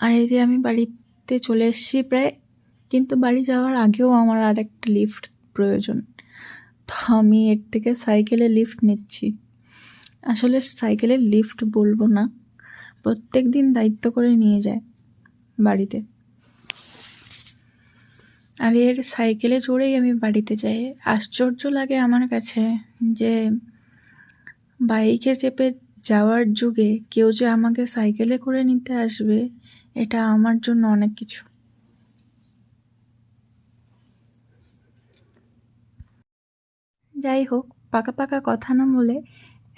আর এই যে আমি বাড়িতে চলে এসেছি প্রায়, কিন্তু বাড়ি যাওয়ার আগেও আমার আর একটা লিফট প্রয়োজন। তো আমি এর থেকে সাইকেলে লিফট নিচ্ছি। আসলে সাইকেলের লিফট বলবো না, প্রত্যেক দিন দায়িত্ব করে নিয়ে যায় বাড়িতে। আর এর সাইকেলে চড়েই আমি বাড়িতে যাই। আশ্চর্য লাগে আমার কাছে যে বাইকে চেপে যাওয়ার যুগে কেউ যে আমাকে সাইকেলে করে নিতে আসবে, এটা আমার জন্য অনেক কিছু। যাই হোক, পাকা পাকা কথা না বলে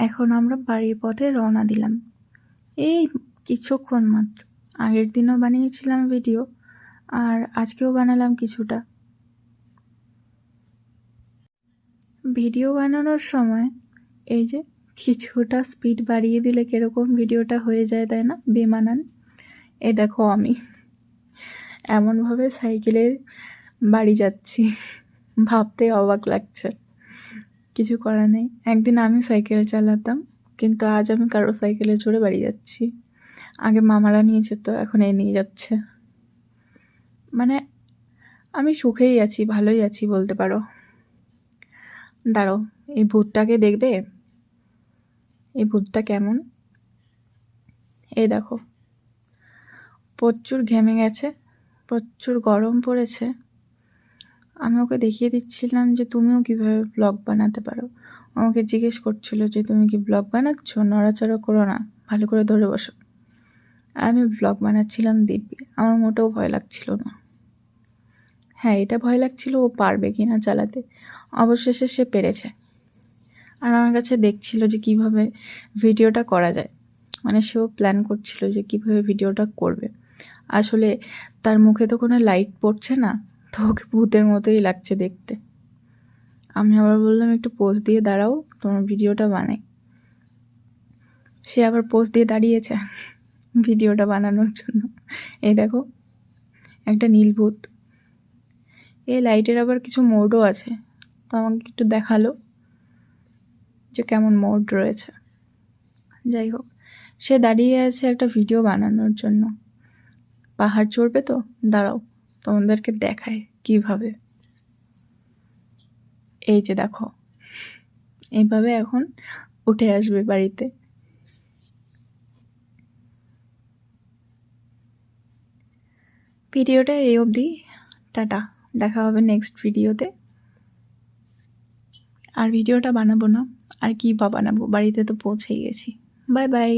এখন আমরা বাড়ির পথে রওনা দিলাম। এই কিছুক্ষণ মাত্র, আগের দিনও বানিয়েছিলাম ভিডিও, আর আজকেও বানালাম কিছুটা। ভিডিও বানানোর সময় এই যে কিছুটা স্পিড বাড়িয়ে দিলে কীরকম ভিডিওটা হয়ে যায়, তাই না? বেমানান। এই দেখো আমি এমনভাবে সাইকেলে বাড়ি যাচ্ছি, ভাবতে অবাক লাগছে। কিছু করার নেই, একদিন আমি সাইকেল চালাতাম, কিন্তু আজ আমি কারো সাইকেলে চড়ে বাড়ি যাচ্ছি। আগে মামারা নিয়ে যেত, এখন এ নিয়ে যাচ্ছে। মানে আমি সুখেই আছি, ভালোই আছি বলতে পারো। দাঁড়ো, এই ভূতটাকে দেখবে? এই ভূতটা কেমন, এই দেখো। প্রচুর ঘেমে গেছে, প্রচুর গরম পড়েছে। আমি ওকে দেখিয়ে দিচ্ছিলাম যে তুমিও কীভাবে ব্লগ বানাতে পারো। আমাকে জিজ্ঞেস করছিল যে তুমি কি ব্লগ বানাচ্ছ, নড়াচড়া করো না, ভালো করে ধরে বসো। আর আমি ব্লগ বানাচ্ছিলাম দিব্যি, আমার মোটেও ভয় লাগছিল না। হ্যাঁ, এটা ভয় লাগছিল ও পারবে কি না চালাতে। অবশেষে সে পেরেছে। আর আমার কাছে দেখছিল যে কিভাবে ভিডিওটা করা যায়, মানে সেও প্ল্যান করছিল যে কিভাবে ভিডিওটা করবে। আসলে তার মুখে তো কোনো লাইট পড়ছে না, তো ওকে ভূতের মতোই লাগছে দেখতে। আমি আবার বললাম একটু পোজ দিয়ে দাঁড়াও, তোমার ভিডিওটা বানাই। সে আবার পোজ দিয়ে দাঁড়িয়েছে ভিডিওটা বানানোর জন্য। এই দেখো, একটা নীল ভূত। এই লাইটের আবার কিছু মোডও আছে, তো আমাকে একটু দেখালো যে কেমন মোড রয়েছে। যাই হোক, সে দাঁড়িয়ে আছে একটা ভিডিও বানানোর জন্য। পাহাড় চড়বে তো, দাঁড়াও তোমাদেরকে দেখায় কিভাবে। এই যে দেখো, এইভাবে এখন উঠে আসবে বাড়িতে। ভিডিওটা এই অবধি, টাটা, দেখা হবে নেক্সট ভিডিওতে। আর ভিডিওটা বানাবো না, আর কি বা বানাবো, বাড়িতে তো পৌঁছেই গেছি। Bye bye.